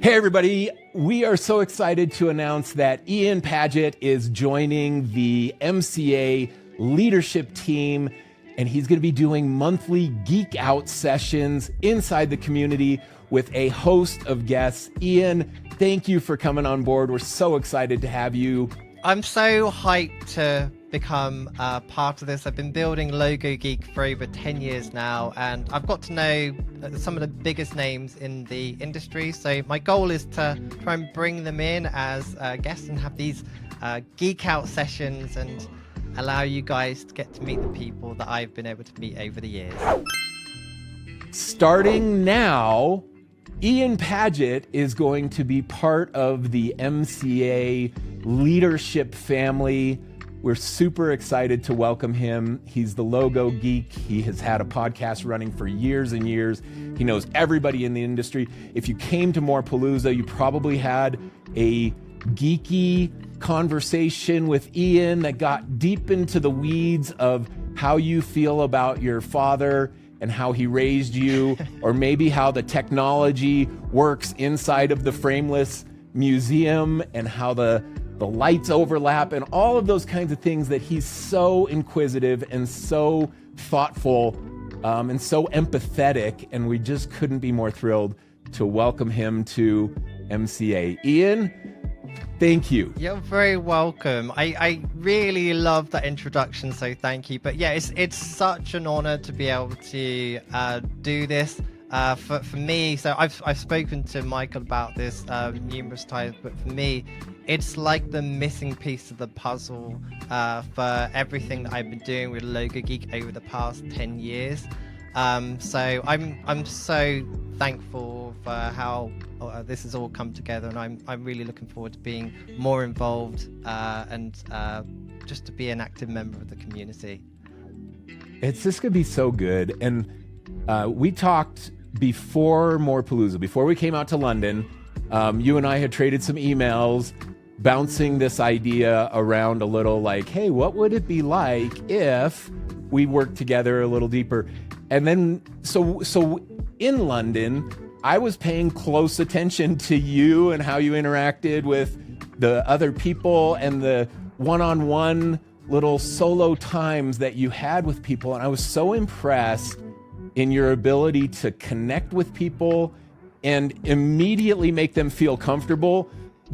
Hey everybody, we are so excited to announce that Ian Paget is joining the MCA leadership team, and he's going to be doing monthly Geek Out sessions inside the community with a host of guests. Ian, thank you for coming on board. We're so excited to have you. I'm so hyped to become part of this. I've been building Logo Geek for over 10 years now, and I've got to know some of the biggest names in the industry. So my goal is to try and bring them in as guests and have these Geek Out sessions and allow you guys to get to meet the people that I've been able to meet over the years. Starting now, Ian Paget is going to be part of the MCA leadership family. We're super excited to welcome him. He's the logo geek. He has had a podcast running for years and years. He knows everybody in the industry. If you came to Morepalooza, you probably had a geeky conversation with Ian that got deep into the weeds of how you feel about your father and how he raised you, or maybe how the technology works inside of the Frameless Museum and how the lights overlap and all of those kinds of things. That he's so inquisitive and so thoughtful and so empathetic, and we just couldn't be more thrilled to welcome him to MCA. Ian, thank you. You're very welcome. I really love that introduction, so thank you. But yeah, it's such an honor to be able to do this. For me, so I've spoken to Michael about this numerous times, but for me, it's like the missing piece of the puzzle for everything that I've been doing with Logo Geek over the past 10 years. So I'm so thankful for how this has all come together, and I'm really looking forward to being more involved and just to be an active member of the community. It's just gonna be so good. And we talked before Morepalooza, before we came out to London. You and I had traded some emails, bouncing this idea around a little, like, hey, what would it be like if we worked together a little deeper? And then so in London, I was paying close attention to you and how you interacted with the other people and the one-on-one little solo times that you had with people. And I was so impressed in your ability to connect with people and immediately make them feel comfortable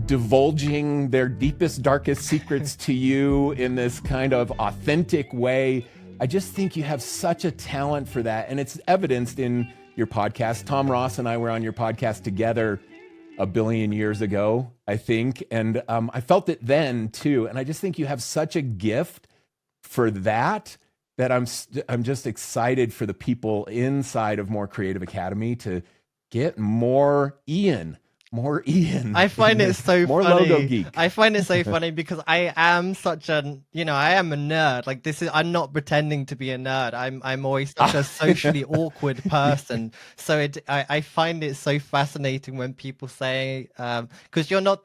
divulging their deepest, darkest secrets to you in this kind of authentic way. I just think you have such a talent for that. And it's evidenced in your podcast. Tom Ross and I were on your podcast together a billion years ago, I think. And I felt it then too. And I just think you have such a gift for that, that I'm just excited for the people inside of More Creative Academy to get more Ian. I find it so more funny. Logo Geek. I find it so funny because I am such an, I am a nerd. Like I'm not pretending to be a nerd. I'm always such a socially awkward person. So I find it so fascinating when people say, because you're not,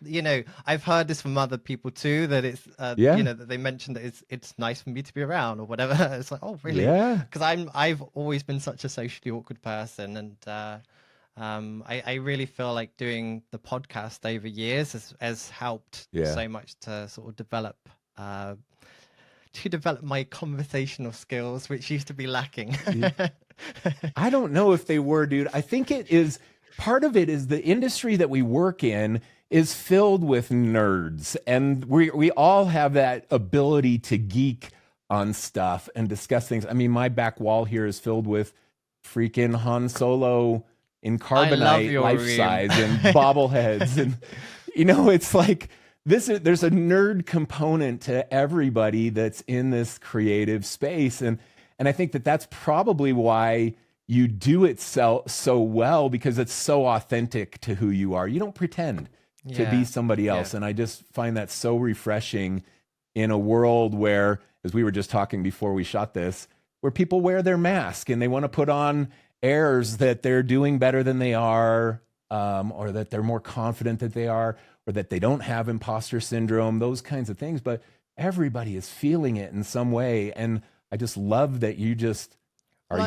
I've heard this from other people too, that it's, that they mentioned that it's nice for me to be around or whatever. It's like, oh really? Yeah. Because I've always been such a socially awkward person, and I really feel like doing the podcast over years has helped so much to sort of develop my conversational skills, which used to be lacking. I don't know if they were, dude. I think it is, part of it is the industry that we work in is filled with nerds, and we all have that ability to geek on stuff and discuss things. I mean, my back wall here is filled with freaking Han Solo in carbonite life size and bobbleheads, and it's like this. There's a nerd component to everybody that's in this creative space, and I think that's probably why you do it so well, because it's so authentic to who you are. You don't pretend to be somebody else, and I just find that so refreshing in a world where, as we were just talking before we shot this, where people wear their mask and they want to put on airs that they're doing better than they are, or that they're more confident that they are, or that they don't have imposter syndrome, those kinds of things. But everybody is feeling it in some way. And I just love that you just are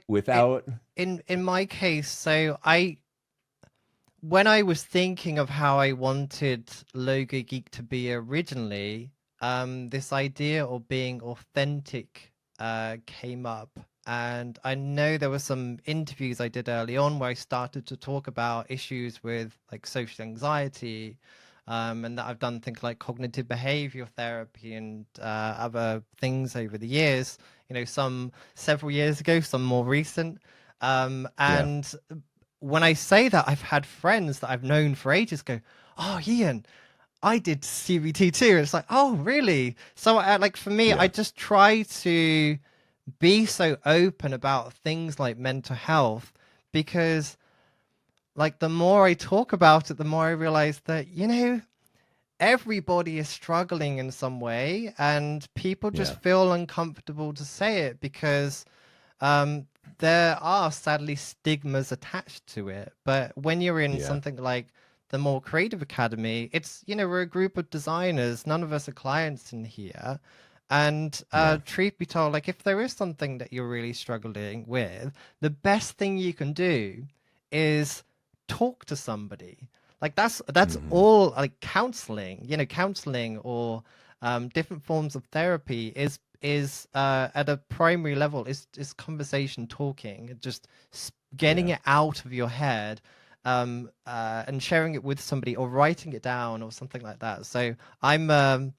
without. In my case, so when I was thinking of how I wanted Logo Geek to be originally, this idea of being authentic came up. And I know there were some interviews I did early on where I started to talk about issues with like social anxiety, and that I've done things like cognitive behavior therapy and other things over the years, some several years ago, some more recent. Yeah. And when I say that, I've had friends that I've known for ages go, "Oh, Ian, I did CBT too." It's like, "Oh, really?" So, like for me, I Yeah. just try to be so open about things like mental health because, like, the more I talk about it, the more I realize that everybody is struggling in some way, and people just Yeah. feel uncomfortable to say it because um, there are sadly stigmas attached to it. But when you're in Yeah. something like the more creative academy, it's, we're a group of designers. None of us are clients in here. And Yeah. truth be told, like if there is something that you're really struggling with, the best thing you can do is talk to somebody. Like that's Hmm. all. Like counseling or different forms of therapy is at a primary level is conversation, talking, just getting Yeah. it out of your head, and sharing it with somebody or writing it down or something like that. So I'm a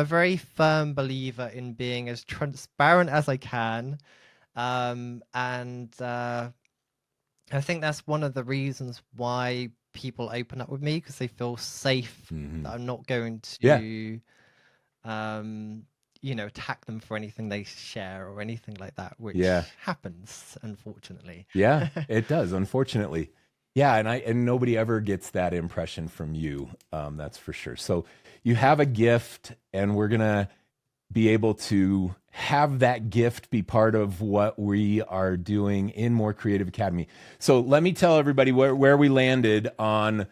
very firm believer in being as transparent as I can, and I think that's one of the reasons why people open up with me, because they feel safe Hmm. that I'm not going Yeah. to attack them for anything they share or anything like that, Yeah. which happens, unfortunately. Yeah. It does, unfortunately. Yeah, and nobody ever gets that impression from you. That's for sure. So you have a gift, and we're gonna be able to have that gift be part of what we are doing in More Creative Academy. So let me tell everybody where we landed on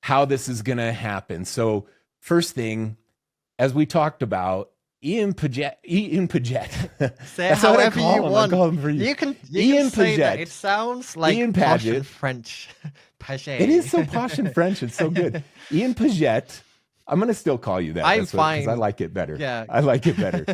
how this is going to happen. So first thing, as we talked about, Ian Paget. Say it That's what I however you call him. I want. call him for you. You can Ian say that. It Paget. sounds Ian like posh and Paget. French. It is Paget. so posh and French. It's so good. Ian Paget. I'm going to still call you that. I'm That's what, because I fine. like it better. Yeah. I like it better.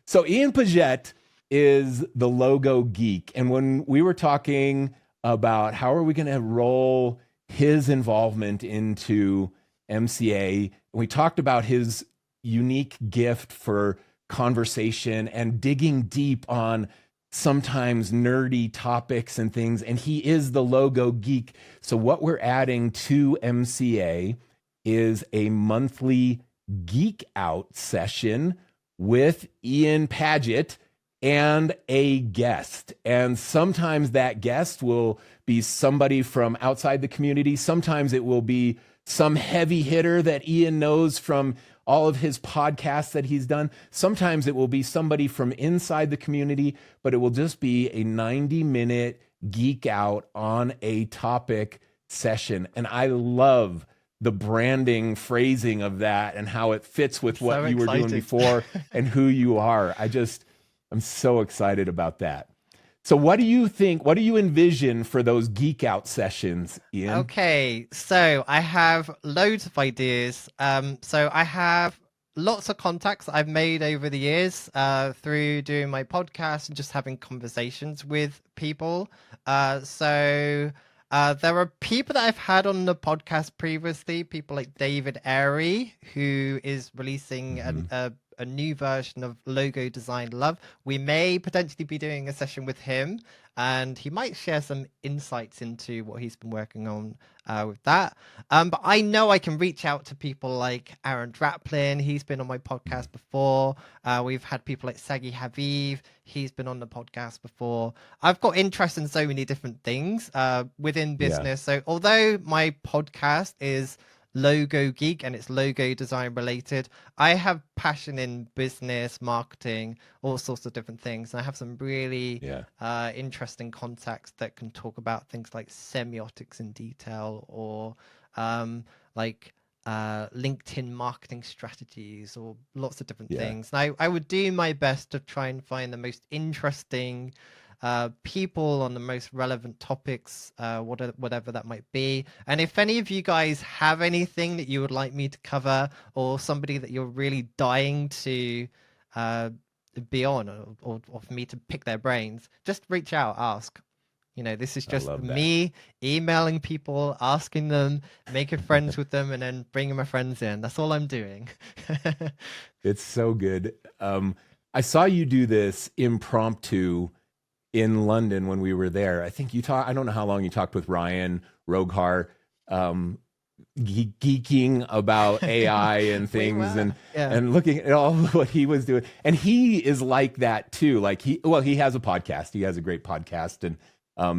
So Ian Paget is the logo geek. And when we were talking about how are we going to roll his involvement into MCA, we talked about his unique gift for conversation and digging deep on sometimes nerdy topics and things. And he is the logo geek. So what we're adding to MCA is a monthly Geek Out session with Ian Paget and a guest. And sometimes that guest will be somebody from outside the community. Sometimes it will be some heavy hitter that Ian knows from all of his podcasts that he's done. Sometimes it will be somebody from inside the community, but it will just be a 90-minute geek out on a topic session. And I love the branding phrasing of that and how it fits with what So you were doing excited. before and who you are. I'm so excited about that. So what do you think? What do you envision for those geek out sessions, Ian? Okay, so I have loads of ideas. So I have lots of contacts that I've made over the years through doing my podcast and just having conversations with people. There are people that I've had on the podcast previously, people like David Airy, who is releasing Mm-hmm. a new version of Logo Design Love. We may potentially be doing a session with him, and he might share some insights into what he's been working on with that. But I know I can reach out to people like Aaron Draplin. He's been on my podcast before. We've had people like Sagi Haviv. He's been on the podcast before. I've got interest in so many different things within Yeah. business. So although my podcast is Logo Geek and it's logo design related, I have passion in business, marketing, all sorts of different things. And I have some really Yeah. interesting contacts that can talk about things like semiotics in detail, or like LinkedIn marketing strategies, or lots of different Yeah. things. And I would do my best to try and find the most interesting people on the most relevant topics, whatever that might be. And if any of you guys have anything that you would like me to cover, or somebody that you're really dying to be on, or for me to pick their brains, just reach out, ask. This is just me emailing people, asking them, making friends with them, and then bringing my friends in. That's all I'm doing. It's so good. I saw you do this impromptu in London when we were there. I think I don't know how long you talked with Ryan Roghar, geeking about AI and things, and looking at all what he was doing. And he is like that too. Like he has a podcast. He has a great podcast. And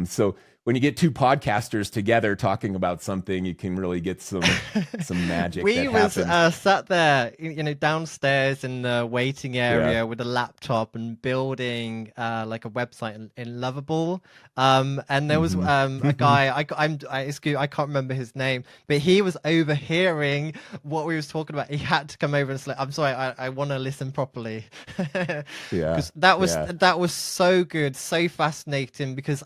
so when you get two podcasters together talking about something, you can really get some magic. We was sat there, downstairs in the waiting area with a laptop and building like a website in Lovable. And there was a guy. I can't remember his name, but he was overhearing what we was talking about. He had to come over and say, "I'm sorry, I want to listen properly." Because that was so good, so fascinating. Because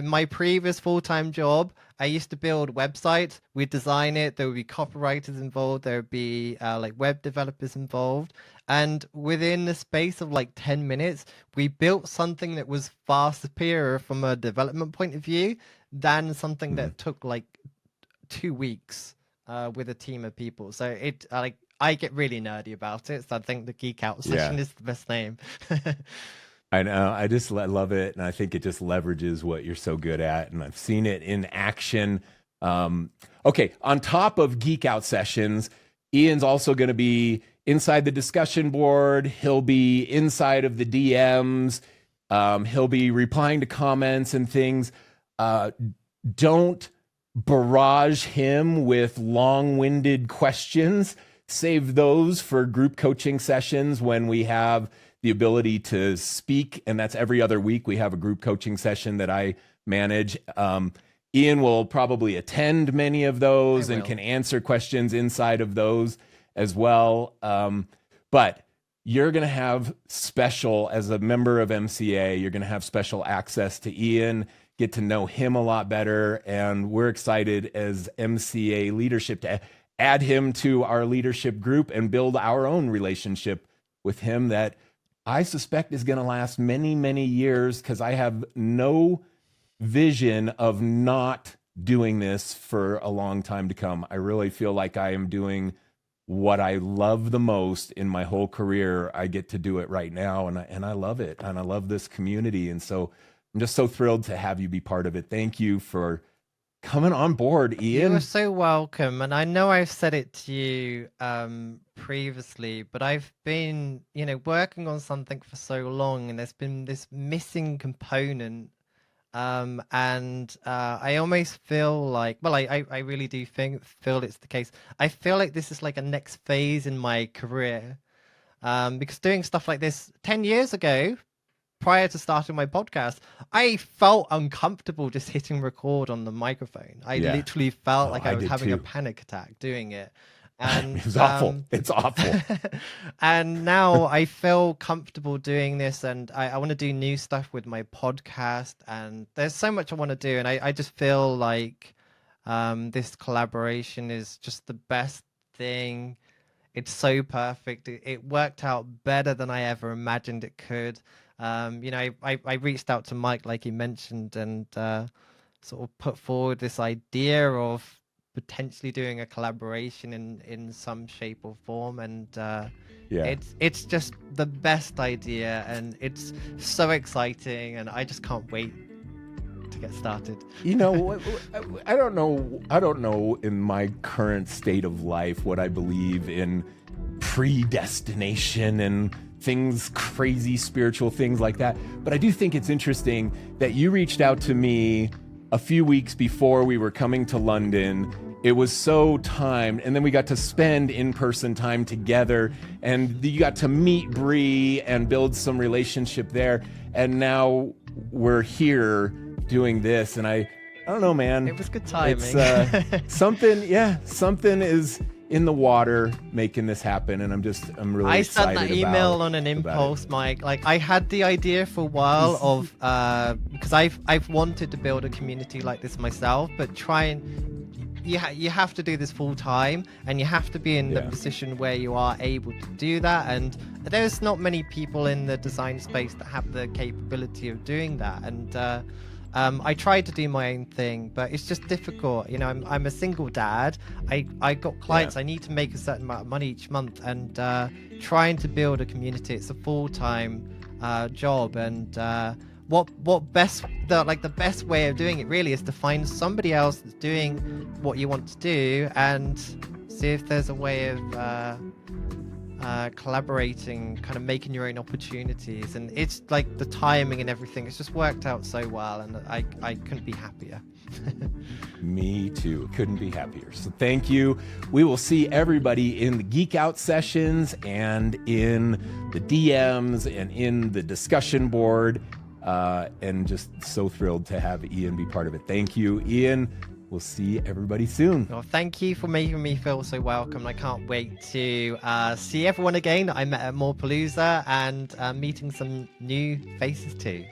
my previous full-time job, I used to build websites. We'd design it. There would be copywriters involved. There would be like web developers involved. And within the space of like 10 minutes, we built something that was far superior from a development point of view than something that took like 2 weeks with a team of people. So I get really nerdy about it. So I think the Geek Out session is the best name. I know. I love it. And I think it just leverages what you're so good at. And I've seen it in action. Okay. On top of Geek Out sessions, Ian's also going to be inside the discussion board. He'll be inside of the DMs. He'll be replying to comments and things. Don't barrage him with long-winded questions. Save those for group coaching sessions when we have the ability to speak, and that's every other week. We have a group coaching session that I manage. Ian will probably attend many of those and can answer questions inside of those as well. But you're going to have special, as a member of MCA, you're going to have special access to Ian, get to know him a lot better, and we're excited as MCA leadership to add him to our leadership group and build our own relationship with him that I suspect is going to last many, many years, because I have no vision of not doing this for a long time to come. I really feel like I am doing what I love the most in my whole career. I get to do it right now, and I love it, and I love this community. And so I'm just so thrilled to have you be part of it. Thank you for coming on board, Ian. You're so welcome. And I know I've said it to you previously, but I've been, working on something for so long, and there's been this missing component. And I almost feel like, well, I really do feel it's the case. I feel like this is like a next phase in my career. Because doing stuff like this 10 years ago, prior to starting my podcast, I felt uncomfortable just hitting record on the microphone. I literally felt like I was having a panic attack doing it. And it was awful. It's awful. And now I feel comfortable doing this, and I want to do new stuff with my podcast, and there's so much I want to do. And I just feel like this collaboration is just the best thing. It's so perfect. It worked out better than I ever imagined it could. I reached out to Mike, like he mentioned, and sort of put forward this idea of potentially doing a collaboration in some shape or form, and it's just the best idea, and it's so exciting, and I just can't wait to get started. I don't know in my current state of life what I believe in predestination and things, crazy spiritual things like that. But I do think it's interesting that you reached out to me a few weeks before we were coming to London. It was so timed, and then we got to spend in-person time together, and you got to meet Bree and build some relationship there. And now we're here doing this, and I don't know, man. It was good timing. It's something is in the water making this happen, and I'm really excited. I sent that email on an impulse, Mike. Like, I had the idea for a while of because I've wanted to build a community like this myself, but you have to do this full time, and you have to be in the position where you are able to do that. And there's not many people in the design space that have the capability of doing that. And I tried to do my own thing, but it's just difficult. You know, I'm a single dad. I got clients. I need to make a certain amount of money each month, and trying to build a community, it's a full-time job. And the best way of doing it really is to find somebody else that's doing what you want to do, and see if there's a way of collaborating, kind of making your own opportunities. And it's like the timing and everything, it's just worked out so well, and I couldn't be happier. Me too. Couldn't be happier. So thank you. We will see everybody in the Geek Out sessions and in the DMs and in the discussion board. And just so thrilled to have Ian be part of it. Thank you, Ian. We'll see everybody soon. Well, thank you for making me feel so welcome. I can't wait to see everyone again that I met at Morepalooza, and meeting some new faces too.